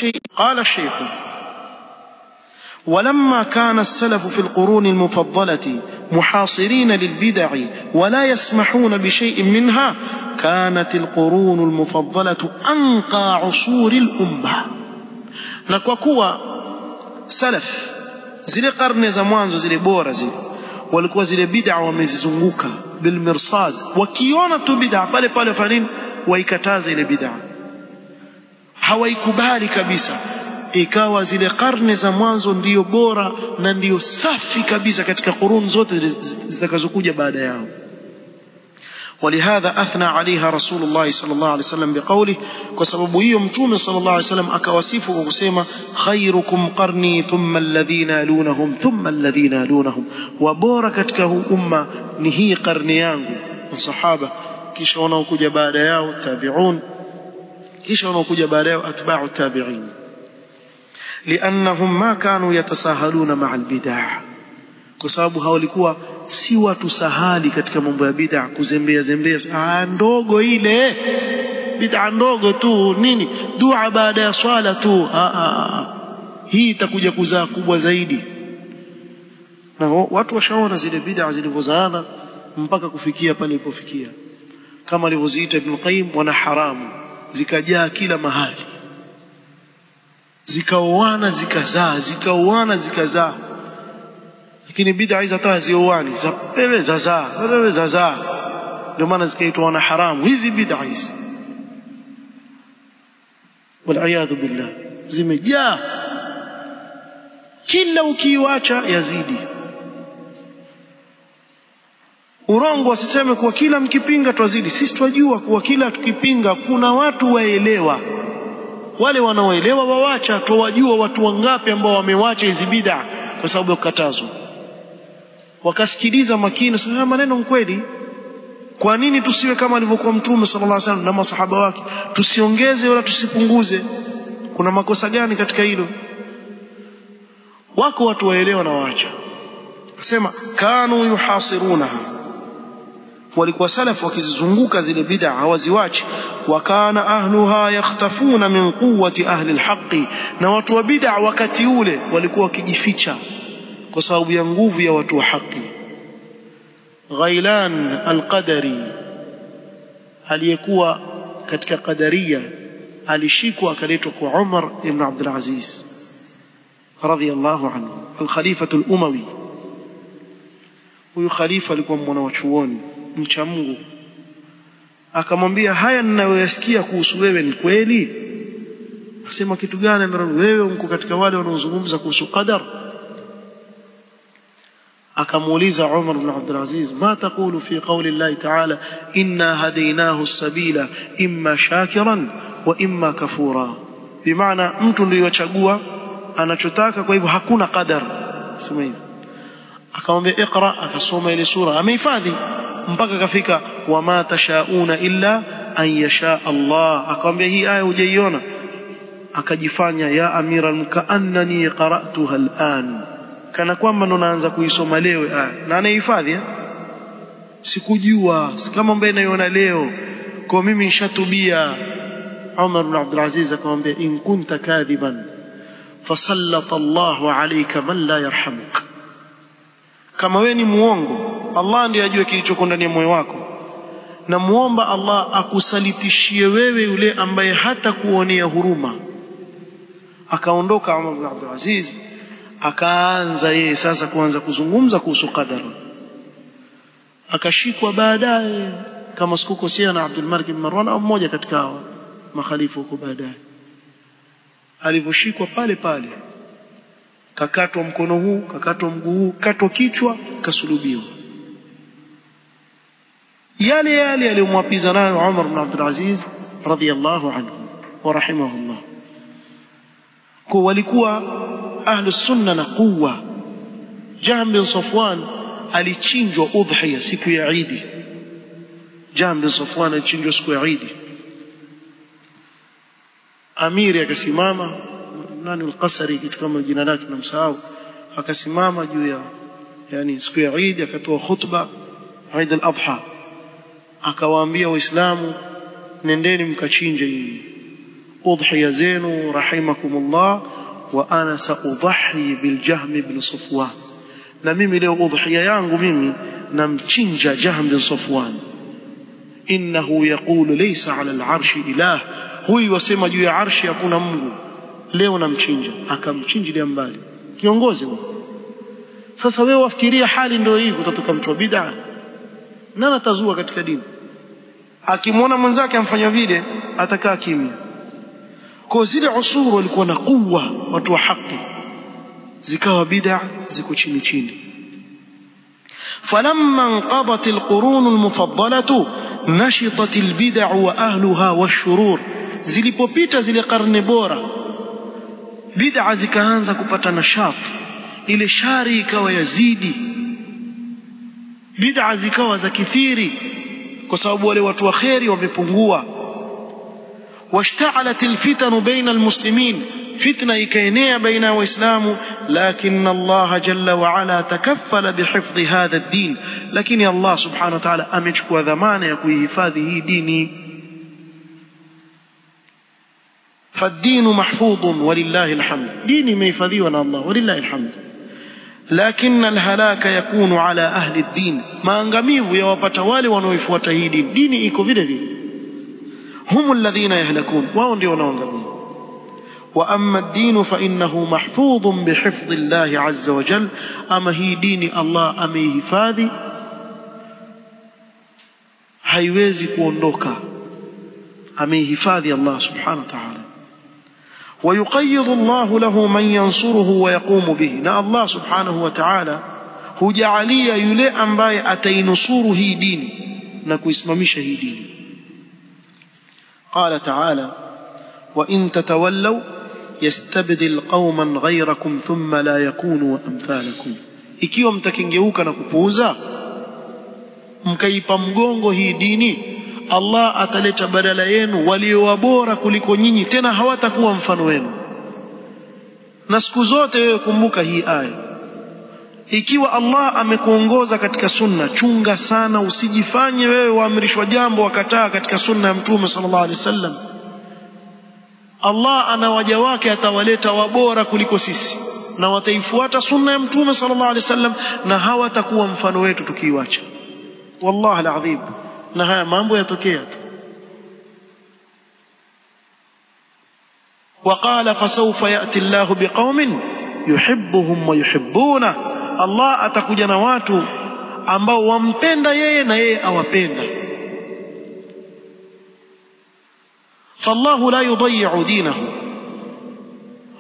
بشيء. قال الشيخ: ولما كان السلف في القرون المفضلة محاصرين للبدع ولا يسمحون بشيء منها كانت القرون المفضلة أنقى عصور الأمة. na kwa kuwa salaf zile karne za mwanzo zile bora zile walikuwa zile bid'a wamezizunguka bil mirsad, wakiona tu bid'a pale pale fanini waikataza ile bid'a, hawaikubali kabisa. Ikawa zile karne za mwanzo ndiyo bora na ndiyo safi kabisa katika qurun zote zitakazokuja baada yao. ولهذا أثنى عليها رسول الله صلى الله عليه وسلم بقوله: وسبب hiyo mtume صلى الله عليه وسلم akawasifu kwa kusema khairukum qarni thumma alladhina yalunhum thumma alladhina yalunhum, wa bora katika huu umma ni hii karne yangu masahaba, kisha wanaokuja baada yao tabi'un, kisha wanaokuja baada yao atba'u tabi'in. لأنهم ما كانوا يتساهلون مع البدع, kwa sababu hawalikuwa si watu sahali katika mambo ya bid'a, kuzembea zembea ndogo ile bid'a ndogo tu nini dua baada ya swala tu, hii itakuja kuzaa kubwa zaidi. Na watu washaona zile bid'a zilivyozaana mpaka kufikia pale ilipofikia, kama alivyoziita Ibn Qayyim wana haramu, zikajaa kila mahali, zikaoana zikazaa, zikaoana zikazaa. Lakini bid'a hizo hata zioani za wewe zazaa, ndio maana zikaitwa wana haramu hizi bid'a hizi, wal billah, zimejaa, kila ukiiacha yazidi. Urongo wasiseme kuwa kila mkipinga twazidi. Sisi twajua kuwa kila tukipinga kuna watu waelewa, wale wanaoelewa wawacha. Twajua watu wangapi ambao wamewacha hizi bid'a kwa sababu ya kukatazwa, wakasikiliza makini, sasa maneno mkweli. Kwa nini tusiwe kama alivyokuwa mtume sallallahu alaihi wasallam na masahaba wake, tusiongeze wala tusipunguze? Kuna makosa gani katika hilo? Wako watu waelewa na waacha. Nasema kanu yuhasirunaha, walikuwa salaf wakizunguka zile bid'a hawaziwachi. Wa kana ahluha yakhtafuna min quwwati ahli alhaqi, na watu wa bid'a wakati ule walikuwa wakijificha kwa sababu ya nguvu ya watu wa haki. Ghailan al-Qadari aliyekuwa katika Qadariya alishikwa akaletwa kwa Umar ibn Abdul Aziz radhiyallahu anhu, al-Khalifa al-Umawi. Huyu khalifa alikuwa mwana wa chuoni mcha Mungu. Akamwambia, haya ninayoyasikia kuhusu wewe ni kweli? Akasema, kitu gani? Wewe uko katika wale wanaozungumza kuhusu qadar. akamuuliza Umar ibn Abdul Aziz, ma taqulu fi qawli Allah ta'ala inna hadaynahu as-sabila imma shakiran wa imma kafura. Bimaana mtu ndiye yachagua anachotaka, kwa hivyo hakuna qadar. Sema hivyo. Akamwambia iqra, akasoma ile sura, amehifadhi mpaka kafika wama tashauna illa an yasha Allah. Akamwambia hii aya hujaiona? Akajifanya ya amira al-mukaannani qara'tuha al-an, kana kwamba ndo naanza kuisoma leo aya, na anahifadhi. Sikujua, kama ambaye naiona leo, kwa mimi nishatubia. Umar ibn Abdul Aziz akamwambia, in kunta kadhiban fasallata Allahu alayka man la yarhamuk. Kama wewe ni muongo, Allah ndiye ajue kilichoko ndani ya moyo wako, na muomba Allah akusalitishie wewe yule ambaye hata kuonea huruma. Akaondoka Umar ibn Abdul Aziz, akaanza yeye sasa kuanza kuzungumza kuhusu qadar. Akashikwa baadaye kama sikukosea na Abdul Malik bin Marwan au mmoja katika hao makhalifa huko baadaye. Alivyoshikwa pale pale kakatwa mkono huu, kakatwa mguu huu, katwa kichwa, kasulubiwa. Yale yale aliyomwapiza nayo Umar ibn Abdul Aziz radhiyallahu anhu wa rahimahullah. Kwa walikuwa ahlus sunna na quwwa. Jahm bin Safwan alichinjwa udhiya siku ya Eid. Jahm bin Safwan alichinjwa siku ya Eid. Amiri akasimama, nani al-Qasri kitu kama jina lake tunamsahau, akasimama juu ya yani siku ya Eid, akatoa khutba Eid al-Adha, akawaambia Waislamu, nendeni mkachinje hii udhiya zenu rahimakumullah, wa ana saudhi biljahm ibn Safwan, na mimi leo udhiya yangu mimi namchinja Jahm bin Safwan. Innahu yaqulu laysa ala al-arshi ilah, huyu wasema juu ya arshi hakuna Mungu, leo namchinja. Akamchinjilia mbali kiongozi huyo. Sasa wewe wafikiria hali ndio hii, kutoka mtu wa bid'a nani atazua katika dini? Akimwona mwenzake amfanya vile atakaa kimya. Kwa zile usuru walikuwa na kuwa watu wa haki, zikawa bid'a ziko chini chini. فلما انقضت القرون المفضلة نشطت البدع وأهلها والشرور. zilipopita zile karne bora, bid'a zikaanza kupata nashat, ile shari ikawa yazidi, bid'a zikawa za kithiri kwa sababu wale watu wa khairi wamepungua. واشتعلت الفتن بين المسلمين, فتنة ikaenea baina ya waislamu. Lakin Allah jalla wa ala takaffala bihifdhi hadha ad-din, lakini Allah subhanahu wa ta'ala amechukua dhamana ya kuihifadhi hii dini. فالدين محفوظ ولله الحمد, dini imehifadhiwa na Allah ولله الحمد. لكن الهلاك يكون على أهل الدين, maangamivu yawapata wale wanaoifuata hii dini. Dini iko vile vile, هم الذين يهلكون, wao ndio wanaoangamia. وأما الدين فإنه محفوظ بحفظ الله عز وجل, أما هي دين الله أميهفاذي haiwezi kuondoka, amehifadhi Allah subhanahu wa ta'ala. ويقيض الله له من ينصره ويقوم به, na Allah subhanahu wa ta'ala hujalia yule ambaye atainusuru hii dini na kuisimamisha hii dini. قال تعالى وإن تتولوا يستبدل قوما غيركم ثم لا يكونوا أمثالكم. ikiwa mtakengeuka na kupuuza mkaipa mgongo hii dini, Allah ataleta badala yenu walio bora kuliko nyinyi, tena hawatakuwa mfano wenu. Na siku zote wewe kumbuka hii aya, ikiwa Allah amekuongoza katika sunna, chunga sana usijifanye wewe waamrishwa jambo wakataa katika sunna ya Mtume sallallahu alaihi wasallam. Allah ana waja wake atawaleta wabora kuliko sisi, na wataifuata sunna ya Mtume sallallahu alaihi wasallam, na hawatakuwa mfano wetu tukiiacha. Wallahi alazim, na haya mambo yatokea tu. وقال فسوف يأتي الله بقوم يحبهم ويحبونه, Allah atakuja na watu ambao wampenda yeye na yeye awapenda. فالله لا يضيع دينه,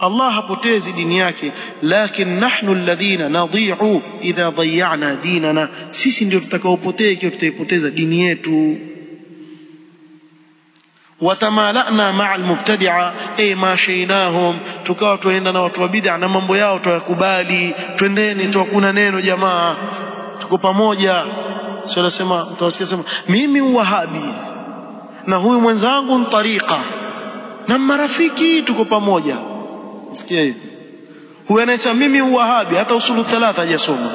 Allah hapotezi dini yake. Lakin nahnu alladhina nadhi'u idha dayya'na dinana, sisi ndio tutakaopotea ikiwa tutaipoteza dini yetu. watamalana ma'a almubtadi'a, ma shaynahum, tukawa tuenda na watu wa bid'a na mambo yao tuyakubali, twendeni tu, hakuna neno jamaa, tuko pamoja. Sio nasema, mtawasikia sema mimi wahabi na huyu mwenzangu ni tariqa na marafiki tuko pamoja. Sikia hivi, huyu anasema mimi wahabi, hata usulu thalatha hajasoma,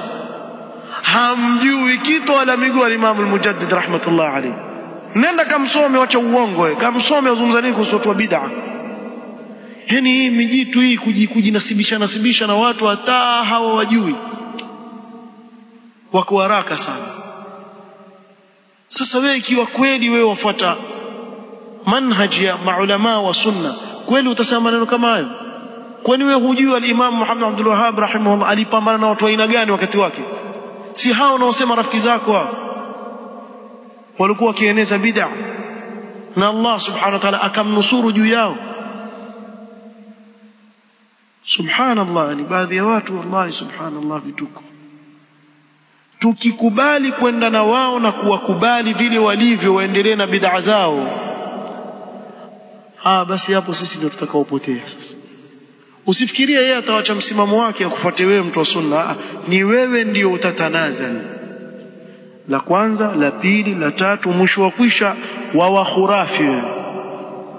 hamjui kitu wala miguu wa Imam al-Mujaddid rahmatullah alayhi. Nenda kamsome, wacha uongo wewe, kamsome azungumza nini kuhusu watu wa bid'a. Yani hii mijitu hii kujinasibisha na watu hata hawa wajui, wako haraka sana. Sasa wewe ikiwa kweli wewe wafuata manhaji ya maulama wa sunna, kweli utasema maneno kama hayo? Kwani wewe hujui al-Imam Muhammad Abdul Wahhab rahimahullah alipambana na watu wa aina gani wakati wake? Si hao unaosema rafiki zako hao walikuwa wakieneza bid'a na Allah subhanahu wa ta'ala akamnusuru juu yao. Subhanallah, ni baadhi ya watu wallahi subhanallah vituko. Tukikubali kwenda na wao na kuwakubali vile walivyo, waendelee na bid'a zao, basi hapo sisi ndio tutakaopotea. Sasa usifikirie yeye atawacha msimamo wake akufuate wewe mtu wa sunna, ni wewe ndio utatanazali. La kwanza, la pili, la tatu, mwisho wa kwisha wa khurafi.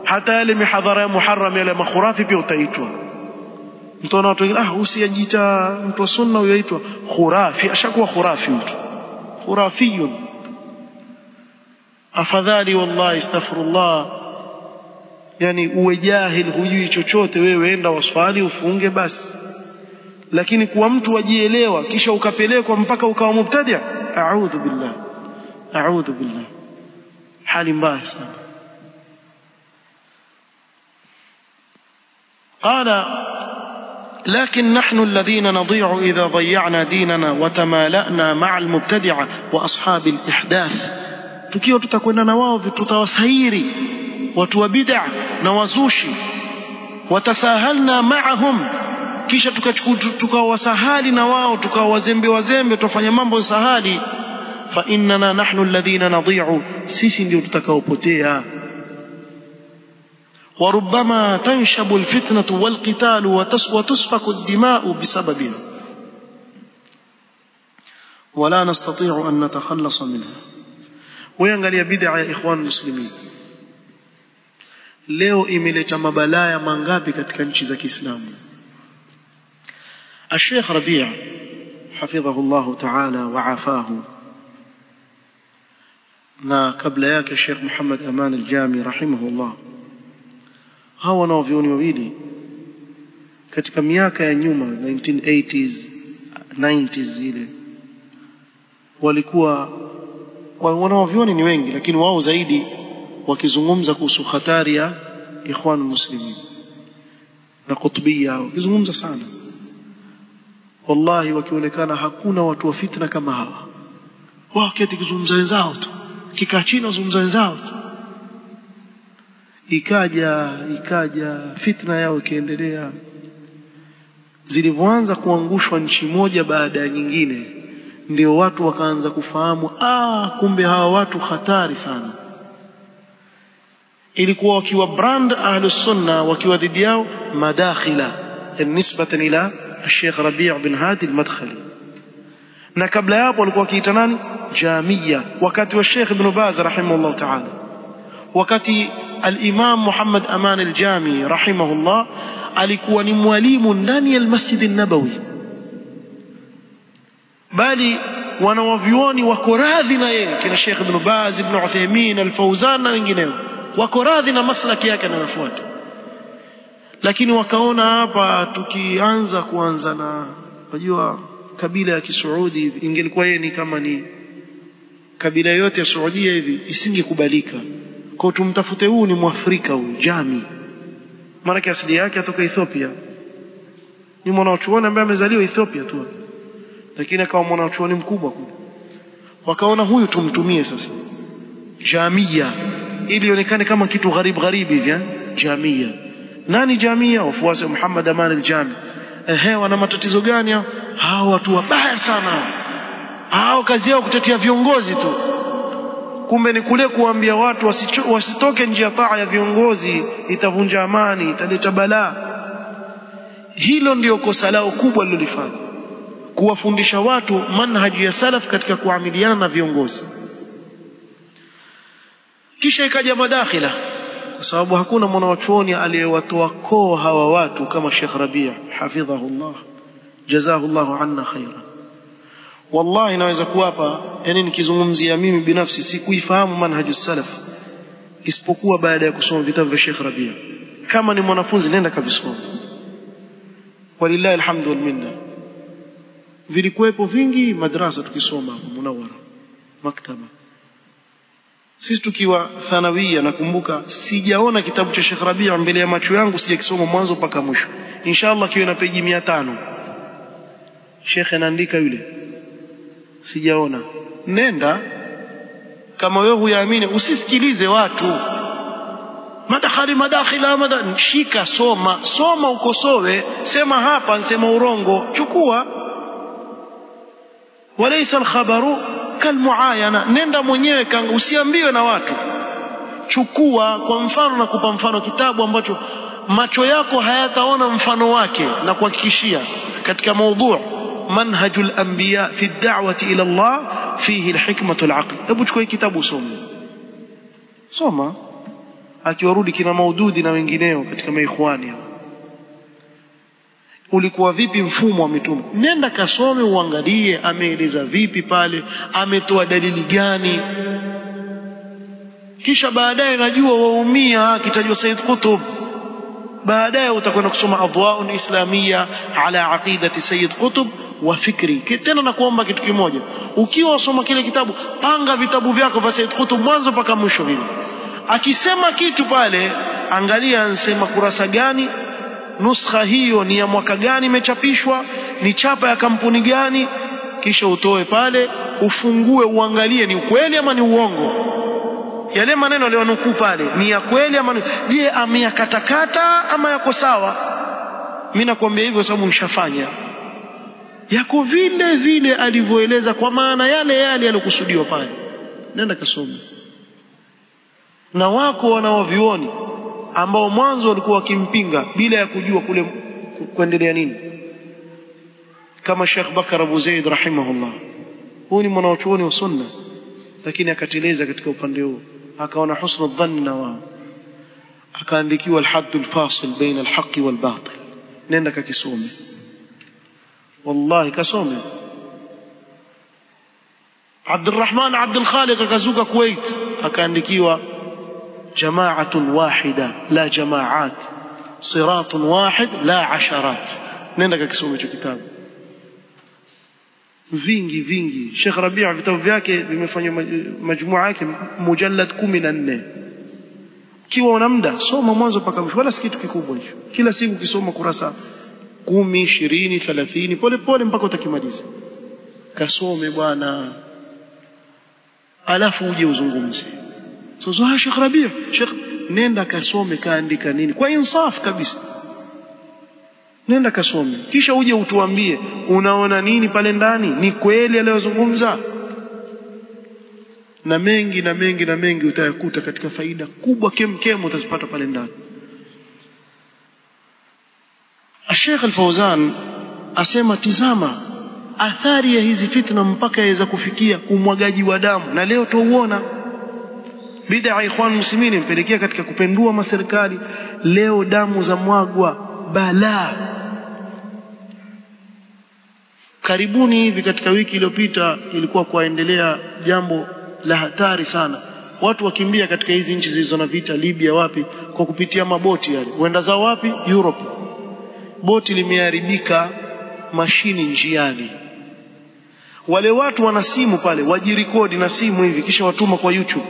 Hata yale mihadhara ya Muharram yale makhurafi pia utaitwa. Mtaona watu wengine usijiita mtu wa sunna uyaitwa khurafi, ashakuwa khurafi mtu. Khurafiyun. Afadhali wallahi astaghfirullah yani uwe jahil, hujui chochote, wewe enda waswali ufunge basi. Lakini kuwa mtu wajielewa kisha ukapelekwa mpaka ukawa mubtadi', a'udhu billah, a'udhu billah, hali mbaya sana. قال لكن نحن الذين نضيع إذا ضيعنا ديننا وتمالأنا مع المبتدعة وأصحاب الإحداث. tukiwa tutakwenda na wao tutawasairi watu wa bid'a na wazushi, watasahalna ma'ahum, kisha tukawasahali na wao, tukawazembe tufanya mambo sahali. fa innana nahnu alladhina nadhi'u, sisi ndio tutakaopotea. وربما تنشب الفتنة والقتال وتسفك الدماء بسببها ولا نستطيع أن نتخلص منها. وينغاليا بدعة يا إخوان المسلمين, leo imeleta mabalaya mangapi katika nchi za Kiislamu. Sheikh Rabi' hafidhahu Allah ta'ala wa afahu, na kabla yake Sheikh Muhammad Aman al-Jami rahimahullah, hawa wanavyuoni wawili katika miaka ya nyuma 1980s 90s ile walikuwa wanavyuoni ni wengi, lakini wao zaidi wakizungumza kuhusu hatari ya ikhwan muslimin na kutubia, wakizungumza sana. Wallahi wakionekana hakuna watu wa fitna kama hawa. Wao keti kuzungumza wenzao tu, kikaa chini wazungumza wenzao tu. Ikaja fitna yao ikiendelea. Zilivyoanza kuangushwa nchi moja baada ya nyingine, ndio watu wakaanza kufahamu, kumbe hawa watu hatari sana. Ilikuwa wakiwa brand ahlus sunna, wakiwa dhidi yao madakhila nisbatan ila Sheikh Rabi' bin Hadi al-Madkhali, na kabla hapo walikuwa wakiita nani, Jamia, wakati wa Sheikh Ibn Baz rahimahullah ta'ala, wakati al-Imam Muhammad Aman al-Jami rahimahullah alikuwa ni mwalimu ndani ya Masjid an-Nabawi, bali wanawavyuoni wako radhi na yeye, kina Sheikh Ibn Baz, Ibn Uthaymeen, al-Fawzan na wengineo, wako radhi na maslaki yake anayofuata. Lakini wakaona hapa tukianza na wajua kabila ya Kisuudi, ingelikuwa yeye ni kama ni kabila yote ya Saudia hivi, isingekubalika. Kwa tumtafute huu ni Mwafrika huyu Jami, maana asili yake atoka Ethiopia, ni mwanachuoni ambaye amezaliwa Ethiopia tu, lakini akawa mwanachuoni mkubwa kule. Wakaona huyu tumtumie sasa Jamia, ili ionekane kama kitu gharibi hivi. Jamia nani? Jamia wafuasi wa Muhammad Aman al-Jami. Wana matatizo gani hao? Watu wabaya sana hao, kazi yao kutetea viongozi tu. Kumbe ni kule kuambia watu wasitoke nje ya taa ya viongozi, itavunja amani, italeta balaa. Hilo ndio kosa lao kubwa lililofanya, kuwafundisha watu manhaji ya salaf katika kuamiliana na viongozi. Kisha ikaja madakhila, kwa sababu hakuna mwanachuoni aliyewatoa koo hawa watu kama Sheikh Rabi' hafidhahullah jazahullahu anna khairan. Wallahi naweza kuwapa, yani nikizungumzia mimi binafsi sikuifahamu manhaju salaf isipokuwa baada ya kusoma vitabu vya Sheikh Rabi'. Kama ni mwanafunzi nenda kavisoma, walillahi alhamdu wal minna. Vilikuwepo vingi madrasa tukisoma hapo Munawwara maktaba. Sisi tukiwa thanawia, nakumbuka sijaona kitabu cha Sheikh Rabi' mbele ya macho yangu, sijakisoma mwanzo mpaka mwisho. Inshallah kiwe na peji 500 Sheikh anaandika yule, sijaona. Nenda, kama wewe huyaamini usisikilize watu madakhila, shika soma ukosoe, sema hapa nsema urongo, chukua. Walaysa al-khabaru kalmuayana, nenda mwenyewe, usiambiwe na watu, chukua. Kwa mfano, nakupa mfano kitabu ambacho macho yako hayataona mfano wake, na kuhakikishia katika mada manhajul anbiya fi ad-da'wati ila Allah fihi al-hikmatu al-aql. Hebu chukua kitabu soma, akiwarudi kina Maududi na wengineo katika maikhwani, ulikuwa vipi mfumo wa mitume. Nenda kasome uangalie ameeleza vipi pale, ametoa dalili gani. kisha baadaye najua waumia kitajwa Sayyid Qutb, baadaye utakwenda kusoma Adwa'un Islamiyya ala aqidati Sayyid Qutb wa fikri. Tena nakuomba kitu kimoja, ukiwa usoma kile kitabu, panga vitabu vyako vya Sayyid Qutb mwanzo mpaka mwisho vile. Akisema kitu pale, angalia ansema kurasa gani, nuskha hiyo ni ya mwaka gani imechapishwa, ni chapa ya kampuni gani, kisha utoe pale, ufungue uangalie ni ukweli ama ni uongo. Yale maneno aliyonukuu pale ni ya kweli ama je ameyakatakata ama yako sawa? Mimi nakwambia hivyo sababu mshafanya. Yako vile vile alivyoeleza, kwa maana yale yale yalokusudiwa pale. Nenda kasome. Na wako wanaovioni ambao mwanzo walikuwa wakimpinga bila ya kujua kule kuendelea nini, kama Sheikh Bakar Abu Zaid rahimahullah. Huyu ni mwanachuoni wa sunna, lakini akateleza katika upande huo, akaona husnul dhanni na wao, akaandikiwa al-haddul fasil baina al-haqqi wal batil. Nenda kakisome, wallahi kasome. Abdurrahman Abdul Khaliq akazuka Kuwait, akaandikiwa jama'atun wahida la jama'at, siratun wahid la asharat. Nenda kakisome hicho kitabu. Vingi Sheikh Rabi' vitabu vyake vimefanywa majumua yake mujallad 14. Kiwa una muda soma mwanzo mpaka mwisho, wala si kitu kikubwa hicho. Kila siku ukisoma kurasa 10, 20, 30 pole pole mpaka utakimaliza. Kasome bwana, alafu uje uzungumze. Sasa Sheikh Rabi', Sheikh, nenda kasome kaandika nini kwa insaf kabisa. Nenda kasome, kisha uje utuambie unaona nini pale ndani, ni kweli aliyozungumza. Na mengi utayakuta katika faida kubwa kemkem utazipata pale ndani. Sheikh Al-Fawzan asema tizama athari ya hizi fitna mpaka yaweza kufikia umwagaji wa damu, na leo tuuona bid'a ikhwan muslimin impelekea katika kupendua maserikali. Leo damu za mwagwa balaa. Karibuni hivi katika wiki iliyopita ilikuwa kuendelea jambo la hatari sana. Watu wakimbia katika hizi nchi zilizo na vita, Libya wapi, kwa kupitia maboti yale. Wenda zao wapi? Europe. Boti limeharibika, mashini njiani. Wale watu wana simu pale, wajirekodi na simu hivi kisha watuma kwa YouTube.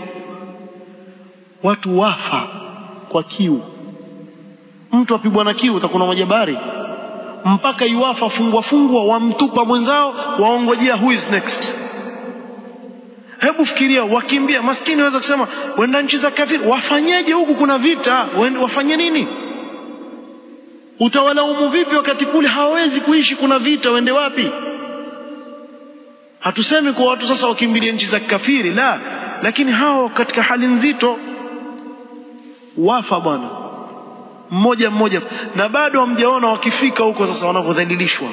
Watu wafa kwa kiu. Mtu apigwa na kiu utakuna majabari mpaka yuwafa fungwa wamtupa mwenzao, waongojea who is next. Hebu fikiria, wakimbia maskini waweza kusema wenda nchi za kafiri, wafanyeje huku kuna vita, wafanye nini? Utawalaumu vipi wakati kule hawawezi kuishi, kuna vita, wende wapi? Hatusemi kwa watu sasa wakimbilia nchi za kafiri, la, lakini hao katika hali nzito wafa bwana mmoja, na bado hamjaona wakifika huko sasa wanavyodhalilishwa.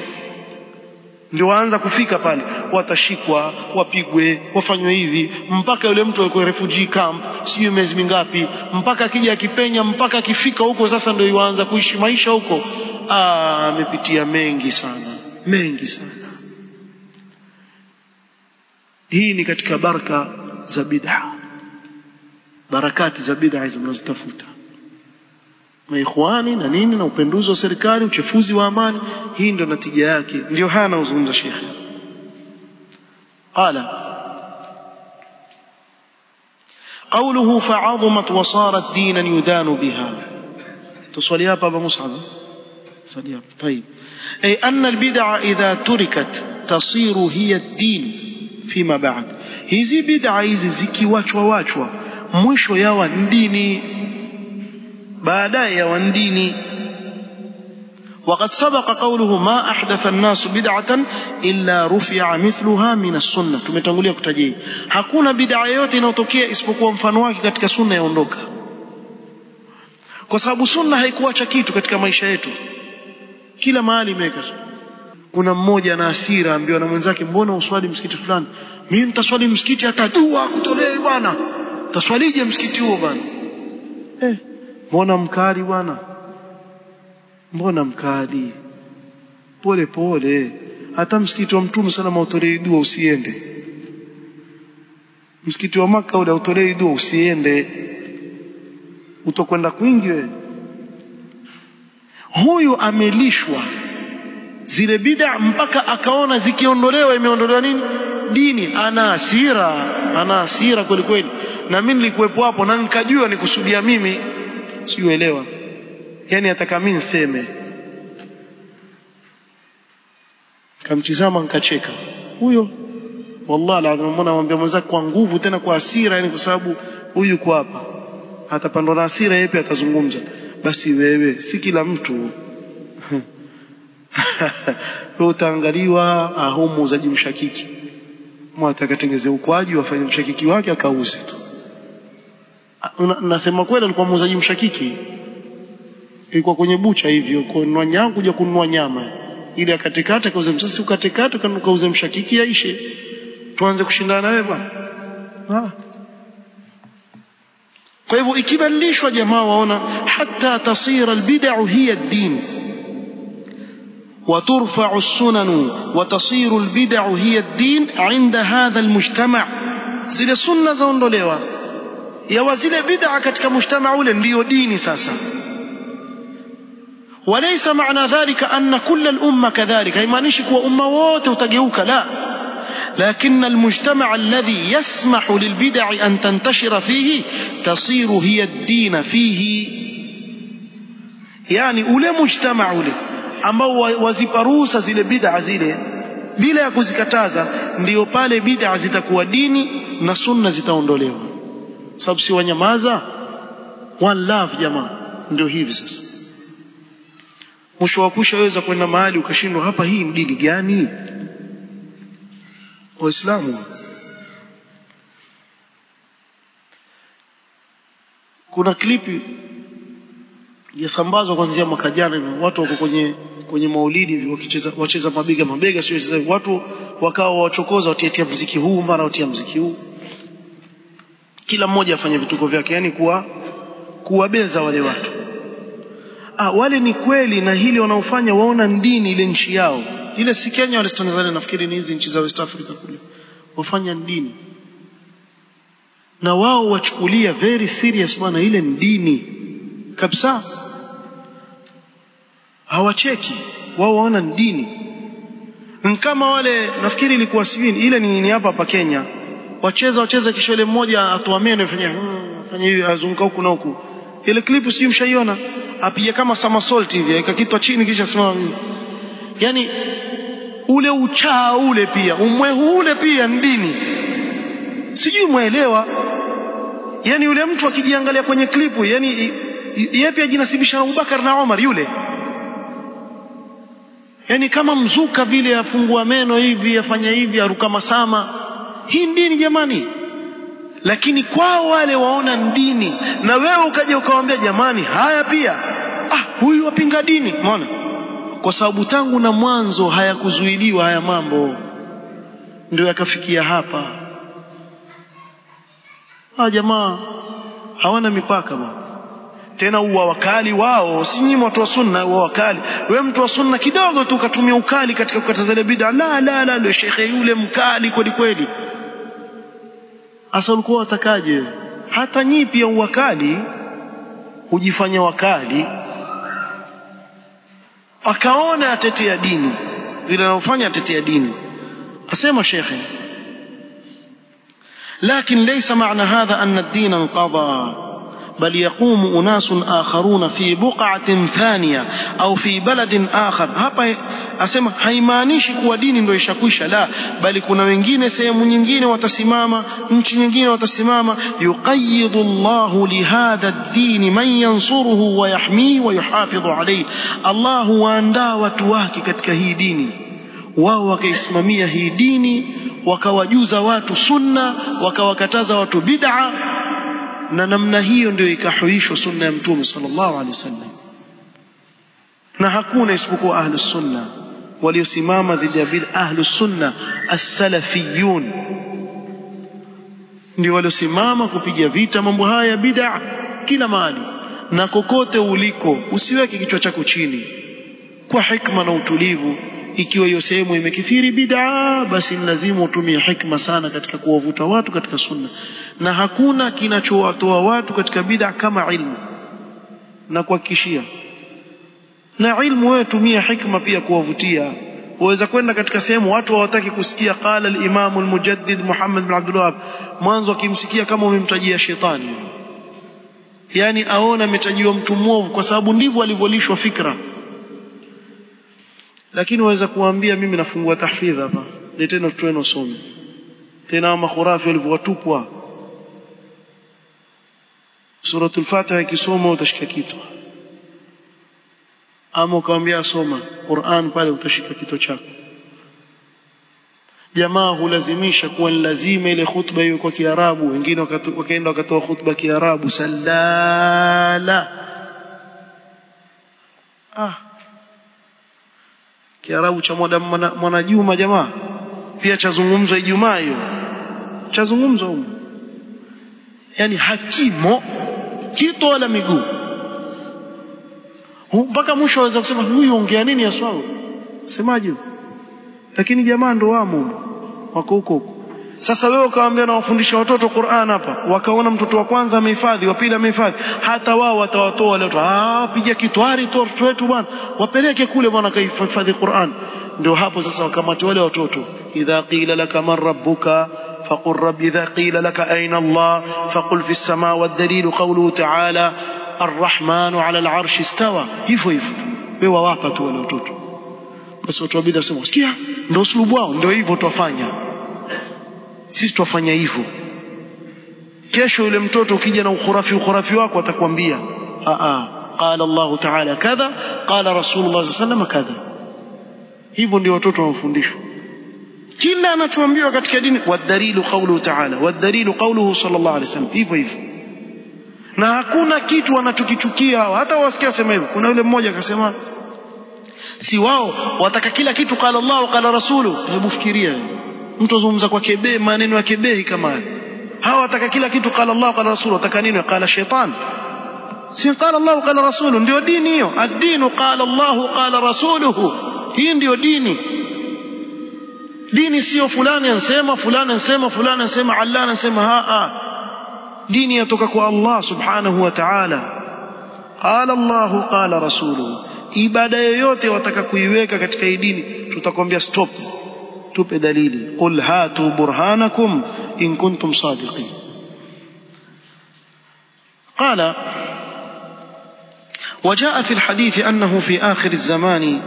Ndio waanza kufika pale, watashikwa, wapigwe, wafanywe hivi, mpaka yule mtu alikuwa refugee camp sio miezi mingapi, mpaka akija akipenya, mpaka akifika huko sasa ndio yuanza kuishi maisha huko. Amepitia mengi sana. Hii ni katika baraka za bid'a, barakati za bid'a hizo mnazotafuta maikhwani na nini, na upenduzi wa serikali, uchafuzi wa amani. Hii ndio natija yake, ndio hana uzungumza Sheikh. Qala qawluhu fa'azumat wa sarat dinan yudanu biha. tusali hapa Abu Mus'ab, tusali hapa. طيب ay anna albid'a idha turikat tasiru hiya ad-din fima ba'd. Hizi bid'a hizi zikiwachwa mwisho yawa dini, baadaye yawa dini. وقد سبق قوله ما أحدث الناس بدعة إلا رفع مثلها من السنة. tumetangulia kutajia hakuna bid'a yote inayotokea isipokuwa mfano wake katika sunna yaondoka, kwa sababu sunna haikuacha kitu katika maisha yetu, kila mahali imeweka. Kuna mmoja na hasira ambiwa na mwenzake, mbona uswali msikiti fulani? Mimi nitaswali msikiti hata dua kutolewe bwana. Taswalije msikiti huo bwana? Mbona mkali bwana? Mbona mkali? Pole pole, hata msikiti wa Mtume sana mautolee dua usiende. msikiti wa Maka ule utolei dua usiende, utakwenda kwingi wewe. Huyu amelishwa zile bid'a mpaka akaona zikiondolewa imeondolewa nini? Dini. Ana hasira kweli kweli. Na mimi nilikuwepo hapo na nikajua nikusudia mimi, siuelewa. Yani ataka mimi niseme. Kamtizama nikacheka. Huyo wallahi lazima mwambie mwenzake kwa nguvu tena kwa hasira, yani kwa sababu huyu kwa hapa atapandwa na hasira, yeye pia atazungumza. Basi wewe si kila mtu utaangaliwa au muuzaji mshakiki mwatakatengeze ukwaji wafanye mshakiki wake akauze tu. Nasema kweli alikuwa muuzaji mshakiki, ilikuwa kwenye bucha hivyo kununua nyama, kuja kununua nyama ili akatekata kauze. Sasa ukatekata kauze mshakiki aishe, tuanze kushindana na wewe bwana. Kwa hivyo ikibadilishwa jamaa waona hatta tasira albid'u hiya ad-din وترفع السنن وتصير البدع هي الدين عند هذا المجتمع. zile sunna zaondolewa ya zile bid'a katika mujtama ule ndio dini sasa. وليس معنى ذلك أن كل الأمة كذلك، haimaanishi kuwa umma wote utageuka, la. لكن المجتمع الذي يسمح للبدع أن تنتشر فيه تصير هي الدين فيه. يعني ule mujtama ule ambao waziparuhusa zile bid'a zile bila ya kuzikataza, ndio pale bid'a zitakuwa dini na sunna zitaondolewa. Sababu si wanyamaza, one love jamaa. Ndio hivi sasa. Mwisho wa kusha waweza kwenda mahali ukashindwa hapa hii dini gani? Waislamu. Kuna klipi yasambazwa kuanzia mwaka jana, watu wako kwenye maulidi wacheza mabega sio cheza, watu wakao wachokoza watiatia muziki huu mara watia muziki huu, kila mmoja afanye vituko vyake, yani kuwabeza wale watu. Wale ni kweli na hili wanaofanya waona dini ile nchi yao ile, si Kenya wala Tanzania, nafikiri ni hizi nchi za West Africa kule wafanya dini na wao wachukulia very serious bwana, ile dini kabisa, hawacheki wao, waona dini. Kama wale nafikiri ilikuwa sivini ile ni hapa Kenya, wacheza kisha ile mmoja atoa meno fanya hivi azunguka huku na huku, ile clip si mshaiona, apiga kama somersault hivi akakitwa chini kisha simama. Yani ule uchaa ule pia umwehu ule pia dini, sijui muelewa. Yani yule mtu akijiangalia kwenye klipu, yani yeye pia jinasibisha na Abubakar na Umar yule, yani kama mzuka vile, afungua meno hivi, afanya hivi, aruka masama. Hii dini jamani. Lakini kwao wale waona dini, na wewe ukaja ukawaambia jamani haya pia, huyu wapinga dini. Umeona? Kwa sababu tangu na mwanzo hayakuzuiliwa haya mambo, ndio yakafikia hapa. Jamaa hawana mipaka bwana. Tena uwa wakali wao, si nyinyi watu wa sunna uwa wakali. Wewe mtu wa sunna kidogo tu ukatumia ukali katika kukataza ile bid'a, la shekhe yule mkali kweli kweli. Asa ulikuwa watakaje? Hata nyinyi pia uwakali, hujifanya wakali, akaona atetea dini vile anafanya, atetea dini. Asema shekhe, لكن ليس معنى هذا أن الدين انقضى، بل يقوم أناس آخرون في بقعة ثانية أو في بلد آخر. hapa asema haimaanishi kuwa dini ndio ishakwisha, la, bali kuna wengine sehemu nyingine watasimama, nchi nyingine watasimama. yuqayyidu Allahu lihadha ad-din man yansuruhu wa yahmihi wa yuhafidhu alayhi. Allah huandaa watu wake katika hii dini, wao wakaisimamia hii dini, wakawajuza watu sunna, wakawakataza watu bid'a, na namna hiyo ndio ikahuishwa sunna ya Mtume sallallahu alaihi wasallam. Na hakuna isipokuwa ahlus sunna waliosimama dhidi ya bid'a. Ahlus sunna as-salafiyun ndio waliosimama kupiga vita mambo haya ya bid'a kila mahali. Na kokote uliko usiweke kichwa chako chini, kwa hikma na utulivu ikiwa hiyo sehemu imekithiri bid'a, basi ni lazima utumie hikma sana katika kuwavuta watu katika sunna, na hakuna kinachowatoa watu katika bid'a kama ilmu. Na kuhakikishia, na ilmu wewe tumia hikma pia kuwavutia. Waweza kwenda katika sehemu watu hawataki kusikia qala al-Imam al-Mujaddid Muhammad bin Abdul Wahhab, mwanzo akimsikia kama umemtajia shetani, yani aona ametajiwa mtu mwovu, kwa sababu ndivyo alivyolishwa fikra. Lakini waweza kuambia mimi nafungua tahfidh hapa, leteni watu wenu wasome tena, makhurafi walivyotupwa suratul Fatiha ikisoma utashika kitu, ama ukamwambia soma Qur'an pale utashika kitu chako. Jamaa hulazimisha kuwa lazima ile khutba iwe kwa Kiarabu, wengine wakaenda wakatoa khutba Kiarabu salala. Kiarabu cha mwana Juma jamaa pia chazungumzwa Ijumaa, hiyo chazungumzwa huko, yani hakimo kito wala miguu, mpaka mwisho waweza kusema huyu ongea nini aswao, semaje? Lakini jamaa ndo wako huko. Sasa wewe ukawaambia na wafundisha watoto Qur'an hapa, wakaona mtoto wa kwanza amehifadhi, wa pili amehifadhi, hata wao watawatoa wale watu, piga kitwari watoto wetu bwana, wapeleke kule bwana kahifadhi Qur'an. Ndio hapo sasa wakamati wale watoto, idha qila laka man rabbuka faqul rabbi, idha qila laka aina Allah faqul fi as-samaa, wad-dalilu qawluhu ta'ala ar-rahmanu 'ala al-'arshi istawa. Hivyo wewe wawapa tu wale watoto. Basi watu wabida wasema sikia, ndio uslubu wao, ndio hivyo tuwafanya sisi, tuwafanya hivyo. Kesho yule mtoto ukija na ukhurafi wako atakwambia qala Allah ta'ala kadha, qala Rasulullah sallallahu alaihi wasallam kadha. Hivyo ndio watoto wanafundishwa. Kila anachoambiwa katika dini, wadalilu qawluhu ta'ala, wadalilu qawluhu sallallahu alaihi wasallam, hivyo. Na hakuna kitu wanachokichukia hata wasikia sema hivyo. Kuna yule mmoja akasema si wao wataka kila kitu qala Allah qala Rasulu. Hebu fikiria, mtu azungumza kwa kebe, maneno ya kebehi kama haya. Hawa wataka kila kitu qala Allah qala Rasulu, wataka nini? Qala shaitan. Si qala Allah qala Rasulu ndio dini hiyo. Ad-dinu qala Allah qala Rasuluhu, hii ndio dini. Dini sio fulani ansema, fulani ansema, fulani ansema, Allah ansema. Dini yatoka kwa Allah subhanahu wa ta'ala. Qala Allah qala Rasuluhu. Ibada yoyote wataka kuiweka katika hii dini, tutakwambia stop, tupe dalili. Qul hatu burhanakum in kuntum sadiqin. قال وجاء في الحديث أنه في آخر الزمان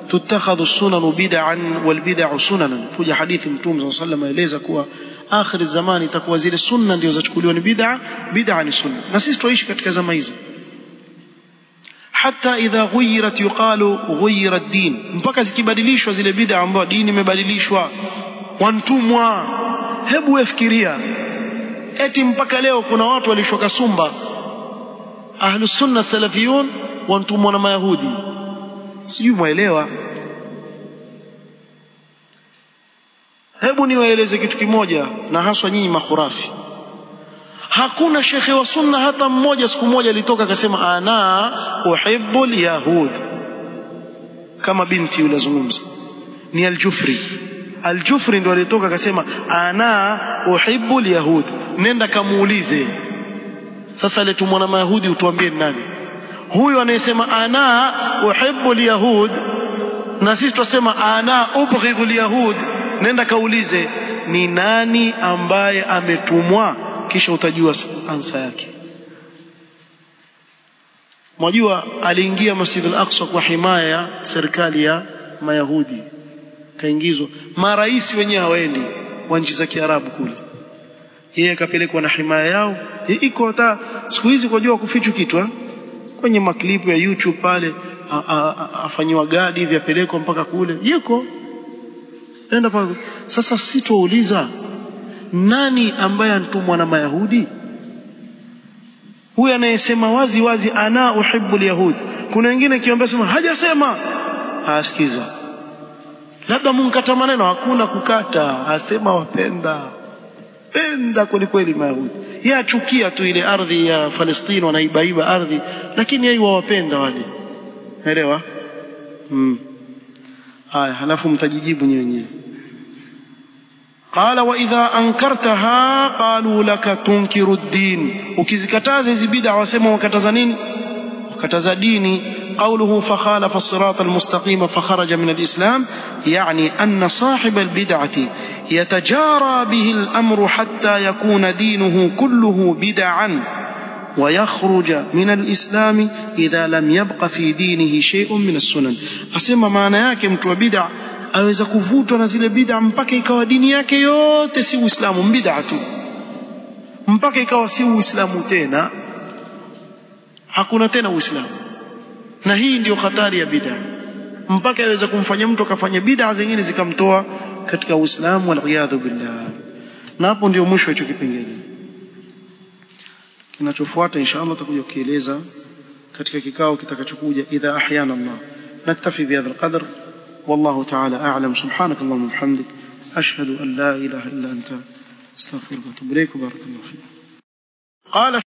تتخذ السنن بدعا والبدع سننا. فجاء حديث متوم صلى الله عليه وسلم يeleza kuwa آخر الزمان itakuwa zile sunna ndio zachukuliwa ni bid'a ni sunna. Na sisi tuishi katika zama hizo. Hata idha ghuyirat yuqalu ghuyira ad-din, mpaka zikibadilishwa zile bid'a ambazo dini imebadilishwa, wantumwa. Hebu wefikiria, eti mpaka leo kuna watu walishoka Sumba, ahlus sunna salafiyun, wantumwa na Mayahudi. Sijui muelewa. Hebu niwaeleze kitu kimoja, na haswa nyinyi makhurafi. Hakuna shekhe wa sunna hata mmoja siku moja alitoka akasema ana uhibbu al-yahud, kama binti yule zungumza ni al-Jufri ndio alitoka akasema ana uhibbu al-yahud. Nenda kamuulize sasa, letumwa na Mayahudi, utuambie nani huyo anayesema ana uhibbu al-yahud, na sisi tunasema ana ubghidhu al-yahud. Nenda kaulize ni nani ambaye ametumwa, kisha utajua ansa yake. Mwajua aliingia Masjid al-Aqsa kwa himaya ya serikali ya Mayahudi, kaingizwa. Marais wenyewe hawaendi wa nchi za Kiarabu kule, yeye akapelekwa na himaya yao. Iko hata siku hizi kujua kufichu kitu kwenye maklipu ya YouTube pale, afanywa gadi hivi apelekwa mpaka kule, yuko enda pale. Sasa sisi tuuliza, nani ambaye antumwa na Mayahudi? Huyu anayesema wazi wazi ana uhibbu al-yahud. Kuna wengine kiomba sema hajasema, asikiza, labda munkata maneno. Hakuna kukata, asema wapenda kweli kweli Mayahudi. Yeye achukia tu ile ardhi ya Palestina, wanaibaiba ardhi, lakini yeye wawapenda wale, elewa. haya halafu mtajijibu nyenyewe. Qala wa idha ankartaha qalu laka tunkiru ad-din, ukizikataza hizi bid'a wasema wakataza nini? wakataza dini. قوله فخالف الصراط المستقيم فخرج من الإسلام يعني أن صاحب البدعة يتجارى به الأمر حتى يكون دينه كله بدعا ويخرج من الإسلام إذا لم يبق في دينه شيء من السنن. أسمى معنى yake mtu wa bid'a aweza kuvutwa na zile bid'a mpaka ikawa dini yake yote si Uislamu, bid'a tu, mpaka ikawa si Uislamu tena, hakuna tena Uislamu. Na hii ndio hatari ya bid'a, mpaka yaweza kumfanya mtu akafanya bid'a zingine zikamtoa katika Uislamu, wal-iyadhu billah. Na hapo ndio mwisho wa hicho kipengele. Kinachofuata inshallah tutakuja kueleza katika kikao kitakachokuja, idha ahyana Allah. Naktafi bihadha alqadr, wallahu ta'ala a'lam. Subhanakallahumma wa bihamdik, ashhadu an la ilaha illa anta, astaghfiruka wa atubu ilayk. Barakallahu fik. قال